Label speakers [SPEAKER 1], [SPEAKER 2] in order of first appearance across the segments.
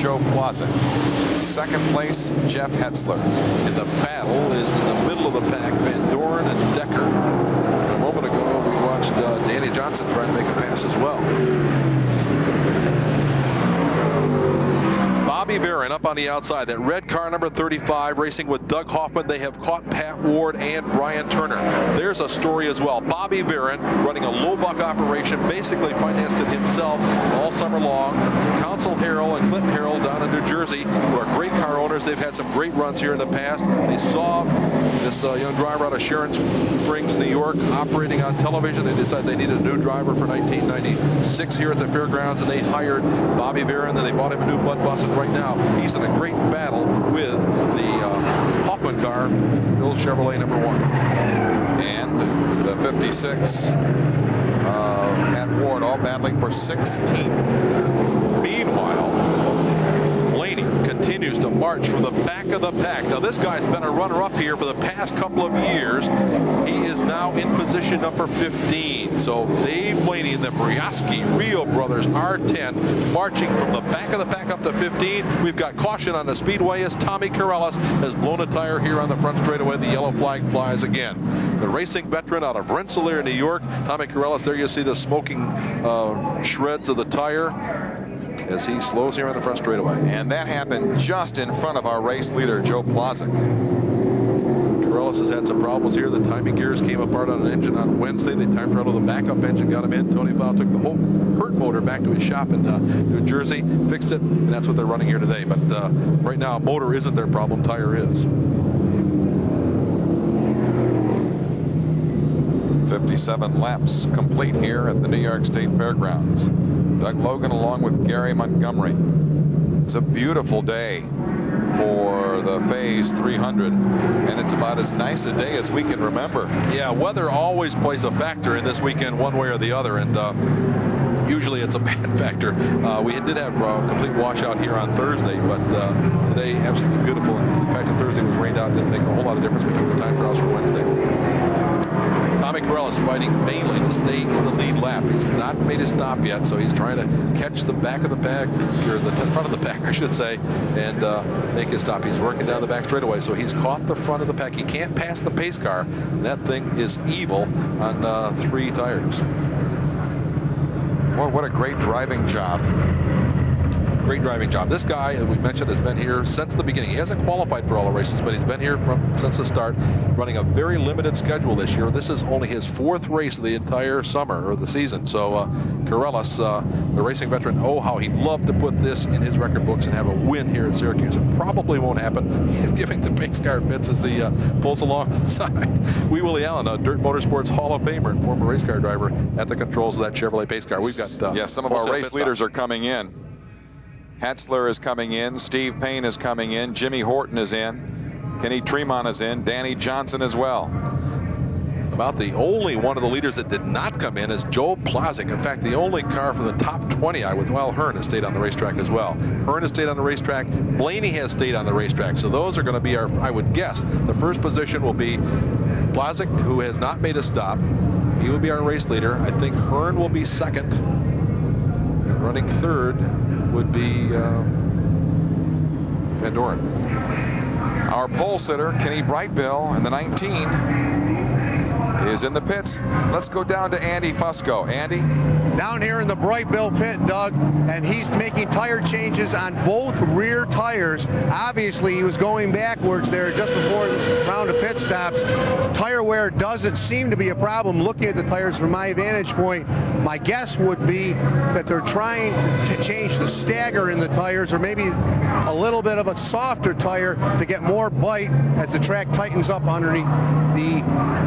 [SPEAKER 1] Joe Plaza. Second place, Jeff Hetzler.
[SPEAKER 2] And the battle is in the middle of the pack, Van Doren and Decker. A moment ago, we watched Danny Johnson trying to make a pass as well. Bobby Varon up on the outside. That red car, number 35, racing with Doug Hoffman. They have caught Pat Ward and Brian Turner. There's a story as well. Bobby Varon running a low buck operation, basically financed it himself all summer long. Council Harrell and Clinton Harrell down in New Jersey, who are great car owners. They've had some great runs here in the past. They saw this young driver out of Sharon Springs, New York, operating on television. They decided they needed a new driver for 1996 here at the Fairgrounds, and they hired Bobby Varon. Then they bought him a new Bud Bus, and right now he's in a great battle with the Hoffman car, Phil Chevrolet number 1.
[SPEAKER 1] And the 56 of Pat Ward, all battling for 16th.
[SPEAKER 2] Meanwhile, Blaney continues to march from the back of the pack. Now this guy's been a runner-up here for the past couple of years. He is now in position number 15. So Dave Blaney and the Briosky Rio brothers R10 marching from the back of the pack up to 15. We've got caution on the speedway as Tommy Corellis has blown a tire here on the front straightaway. The yellow flag flies again. The racing veteran out of Rensselaer, New York, Tommy Corellis. There you see the smoking shreds of the tire as he slows here on the front straightaway.
[SPEAKER 1] And that happened just in front of our race leader, Joe Plaza.
[SPEAKER 2] Corellis has had some problems here. The timing gears came apart on an engine on Wednesday. They time trialed the backup engine, got him in. Tony Fowl took the whole Hurt motor back to his shop in New Jersey, fixed it, and that's what they're running here today. But right now, motor isn't their problem, tire is.
[SPEAKER 1] 57 laps complete here at the New York State Fairgrounds. Doug Logan along with Gary Montgomery. It's a beautiful day for the Phase 300, and it's about as nice a day as we can remember.
[SPEAKER 2] Yeah, weather always plays a factor in this weekend one way or the other, and usually it's a bad factor. We did have a complete washout here on Thursday, but today absolutely beautiful. And the fact that Thursday was rained out didn't make a whole lot of difference. We took the time trials for Wednesday. Tommy Corellis fighting vainly to stay in the lead lap. He's not made a stop yet, so he's trying to catch the back of the pack, or the front of the pack, I should say, and make his stop. He's working down the back straightaway, so he's caught the front of the pack. He can't pass the pace car, and that thing is evil on 3 tires.
[SPEAKER 1] Boy, what a great driving job.
[SPEAKER 2] Great driving job. This guy, as we mentioned, has been here since the beginning. He hasn't qualified for all the races, but he's been here since the start, running a very limited schedule this year. This is only his 4th race of the entire summer or the season. So Corellis, the racing veteran, oh, how he'd love to put this in his record books and have a win here at Syracuse. It probably won't happen. He's giving the pace car fits as he pulls alongside. Wee Willie Allen, a Dirt Motorsports Hall of Famer and former race car driver, at the controls of that Chevrolet pace car. We've got
[SPEAKER 1] yes, some of our race leaders are coming in. Hetzler is coming in. Steve Payne is coming in. Jimmy Horton is in. Kenny Tremont is in. Danny Johnson as well.
[SPEAKER 2] About the only one of the leaders that did not come in is Joe Plazik. In fact, the only car from the top 20, Hearn has stayed on the racetrack as well. Hearn has stayed on the racetrack. Blaney has stayed on the racetrack. So those are going to be our, I would guess, the first position will be Plazik, who has not made a stop. He will be our race leader. I think Hearn will be second. And running third would be Van Doren.
[SPEAKER 1] Our pole sitter, Kenny Brightbill, in the 19, is in the pits. Let's go down to Andy Fusco. Andy?
[SPEAKER 3] Down here in the Brightbill pit, Doug, and he's making tire changes on both rear tires. Obviously, he was going backwards there just before this round of pit stops. Tire wear doesn't seem to be a problem. Looking at the tires from my vantage point, my guess would be that they're trying to change the stagger in the tires, or maybe a little bit of a softer tire to get more bite as the track tightens up underneath the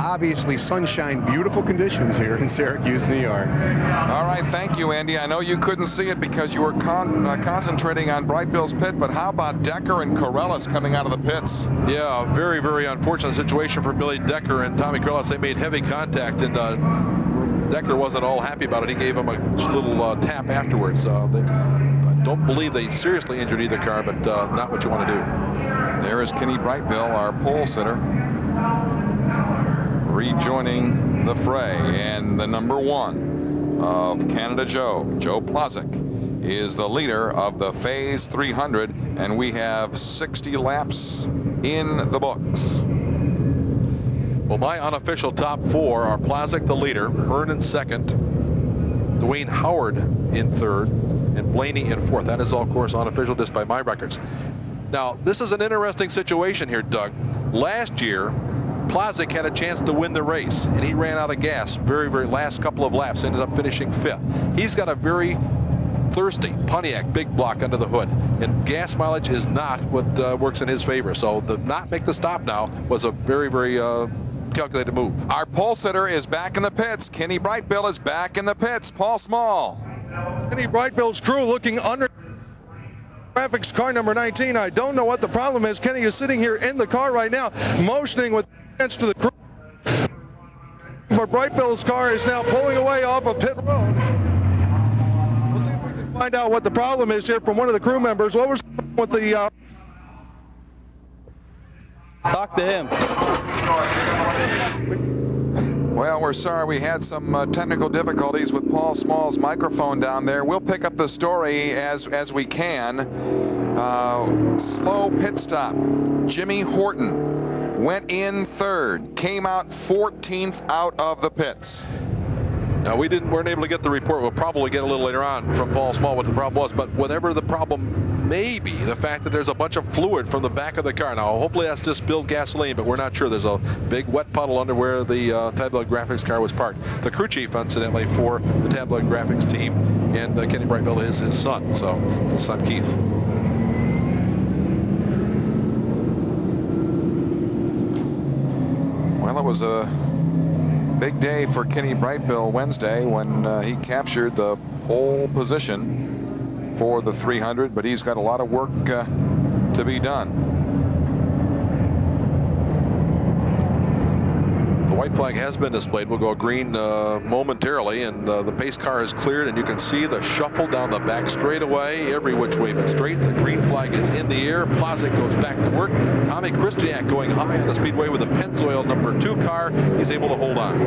[SPEAKER 3] obviously sunshine, beautiful conditions here in Syracuse, New York.
[SPEAKER 1] All right, thank you, Andy. I know you couldn't see it because you were concentrating on Brightbill's pit, but how about Decker and Corellis coming out of the pits?
[SPEAKER 2] Yeah, very, very unfortunate situation for Billy Decker and Tommy Corellis. They made heavy contact, and Decker wasn't all happy about it. He gave him a little tap afterwards. I don't believe they seriously injured either car, but not what you want to do.
[SPEAKER 1] There is Kenny Brightbill, our pole sitter, rejoining the fray, and the number 1 of Canada Joe Plazik, is the leader of the Phase 300, and we have 60 laps in the books.
[SPEAKER 2] Well, my unofficial top four are Plazek, the leader, Hearn in second, Dwayne Howard in third, and Blaney in fourth. That is all, of course, unofficial, just by my records. Now, this is an interesting situation here, Doug. Last year, Plazek had a chance to win the race, and he ran out of gas very last couple of laps, ended up finishing fifth. He's got a very thirsty Pontiac big block under the hood, and gas mileage is not what works in his favor. So the not make the stop now was a very calculated move.
[SPEAKER 1] Our pole sitter is back in the pits. Kenny Brightbill is back in the pits. Paul Small.
[SPEAKER 3] Kenny Brightbill's crew looking under graphics car number 19. I don't know what the problem is. Kenny is sitting here in the car right now, motioning with hands to the crew. But Brightbill's car is now pulling away off of pit road. We'll see if we can find out what the problem is here from one of the crew members. What was with the
[SPEAKER 4] Talk to him.
[SPEAKER 1] Well, we're sorry we had some technical difficulties with Paul Small's microphone down there. We'll pick up the story as we can. Slow pit stop. Jimmy Horton went in third, came out 14th out of the pits.
[SPEAKER 2] Now, we weren't able to get the report. We'll probably get a little later on from Paul Small what the problem was, but whatever the problem may be, the fact that there's a bunch of fluid from the back of the car. Now, hopefully that's just spilled gasoline, but we're not sure. There's a big wet puddle under where the Tabloid Graphics car was parked. The crew chief, incidentally, for the Tabloid Graphics team, and Kenny Brightbill is his son, so his son Keith.
[SPEAKER 1] Well, it was a big day for Kenny Brightbill Wednesday when he captured the pole position for the 300, but he's got a lot of work to be done.
[SPEAKER 2] The white flag has been displayed. We'll go green momentarily, and the pace car is cleared, and you can see the shuffle down the back straightaway, every which way but straight. The green flag is in the air. Plazek goes back to work. Tommy Christiak going high on the speedway with a Pennzoil number 2 car. He's able to hold on.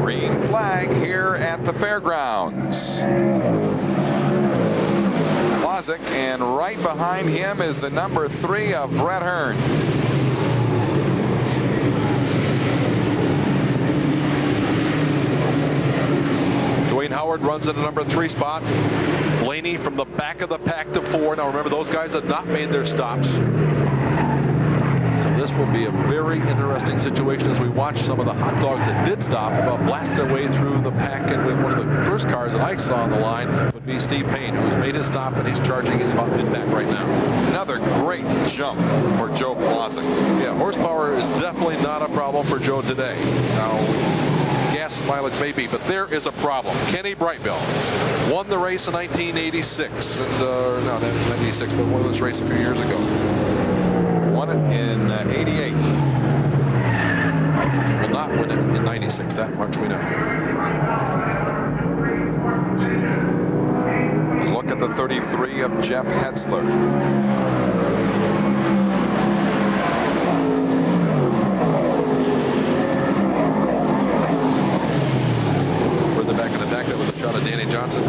[SPEAKER 1] Green flag here at the Fairgrounds. Plazek, and right behind him is the number 3 of Brett Hearn.
[SPEAKER 2] Dwayne Howard runs in the number 3 spot. Blaney from the back of the pack to 4. Now remember, those guys had not made their stops. So this will be a very interesting situation as we watch some of the hot dogs that did stop blast their way through the pack. And one of the first cars that I saw on the line would be Steve Payne, who's made his stop and he's charging. He's about mid-back right now.
[SPEAKER 1] Another great jump for Joe Plazek.
[SPEAKER 2] Yeah, horsepower is definitely not a problem for Joe today. Now, gas mileage may be, but there is a problem. Kenny Brightbill won the race in 1986, and no, not 1986, but won this race a few years ago.
[SPEAKER 1] Won it in 88.
[SPEAKER 2] Will not win it in 96. That much we know.
[SPEAKER 1] Look at the 33 of Jeff Hetzler.
[SPEAKER 2] Further back in the deck, that was a shot of Danny Johnson.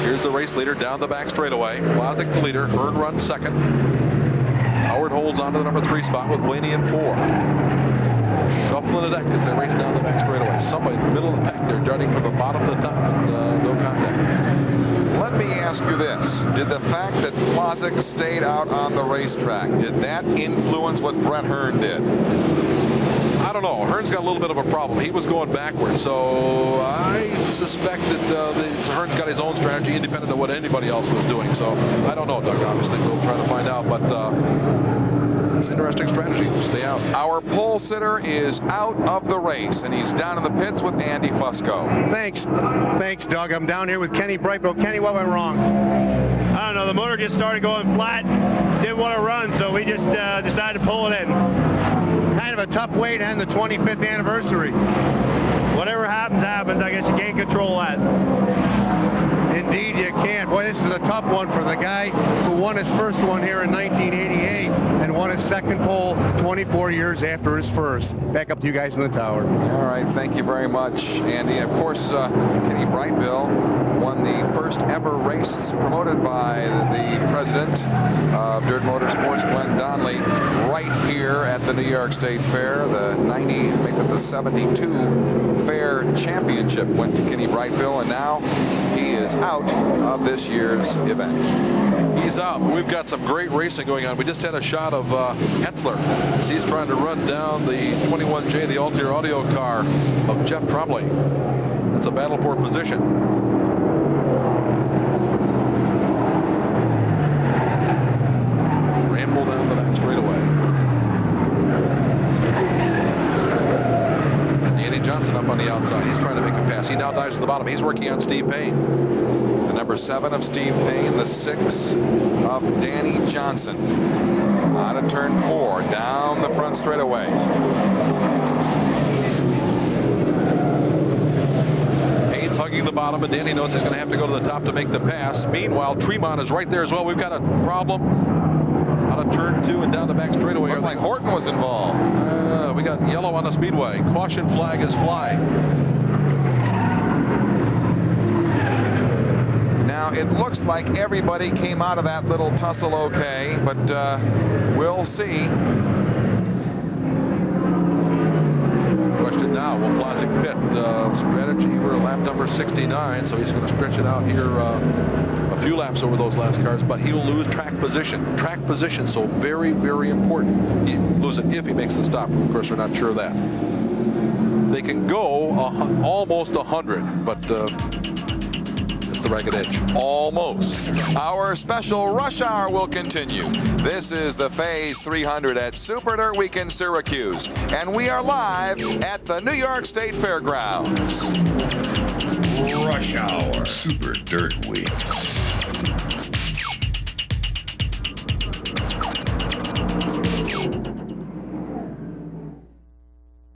[SPEAKER 2] Here's the race leader down the back straightaway. Plazek the leader. Hearn runs second. Howard holds on to the number 3 spot with Blaney in 4. Shuffling the deck as they race down the back straightaway. Somebody in the middle of the pack there, darting from the bottom to the top, and no contact.
[SPEAKER 1] Let me ask you this. Did the fact that Plazek stayed out on the racetrack, did that influence what Brett Hearn did?
[SPEAKER 2] I don't know. Hearn's got a little bit of a problem. He was going backwards, so I suspect that Hearn's got his own strategy independent of what anybody else was doing. So I don't know, Doug. Obviously, we'll try to find out, but it's an interesting strategy to stay out.
[SPEAKER 1] Our pole sitter is out of the race, and he's down in the pits with Andy Fusco.
[SPEAKER 3] Thanks, Doug. I'm down here with Kenny Brightbill. Kenny, what went wrong?
[SPEAKER 5] I don't know. The motor just started going flat. Didn't want to run, so we just decided to pull it in.
[SPEAKER 3] Kind of a tough way to end the 25th anniversary.
[SPEAKER 5] Whatever happens, happens. I guess you can't control that.
[SPEAKER 3] Indeed, you can't. Boy, this is a tough one for the guy who won his first one here in 1988 and won won his second pole 24 years after his first. Back up to you guys in the tower.
[SPEAKER 1] All right, thank you very much, Andy. Of course, Kenny Brightbill won the first ever race promoted by the president of Dirt Motorsports, Glenn Donnelly, right here at the New York State Fair. The 72 Fair Championship went to Kenny Brightbill, and now he is out of this year's event.
[SPEAKER 2] He's out. We've got some great racing going on. We just had a shot of Hetzler as he's trying to run down the 21J, the Altier Audio car of Jeff Trombley. It's a battle for position. Ramble down the back straightaway. Danny Johnson up on the outside. He's trying to make a pass. He now dives to the bottom. He's working on Steve Payne.
[SPEAKER 1] The number 7 of Steve Payne, the 6 of Danny Johnson. Out of turn 4, down the front straightaway.
[SPEAKER 2] Payne's hugging the bottom, and Danny knows he's going to have to go to the top to make the pass. Meanwhile, Tremont is right there as well. We've got a problem out of turn 2 and down the back straightaway.
[SPEAKER 1] Looked like Horton was involved.
[SPEAKER 2] We got yellow on the speedway. Caution flag is flying.
[SPEAKER 1] Now, it looks like everybody came out of that little tussle okay, but we'll see.
[SPEAKER 2] Question now, will Plazek pit? Strategy, we're lap number 69, so he's going to stretch it out here a few laps over those last cars, but he'll lose track position. Track position, so very, very important. He'll lose it if he makes the stop. Of course, we're not sure of that. They can go almost 100, but it's the ragged edge.
[SPEAKER 1] Almost. Our special rush hour will continue. This is the Phase 300 at Super Dirt Week in Syracuse, and we are live at the New York State Fairgrounds.
[SPEAKER 4] Rush Hour Super Dirt Week.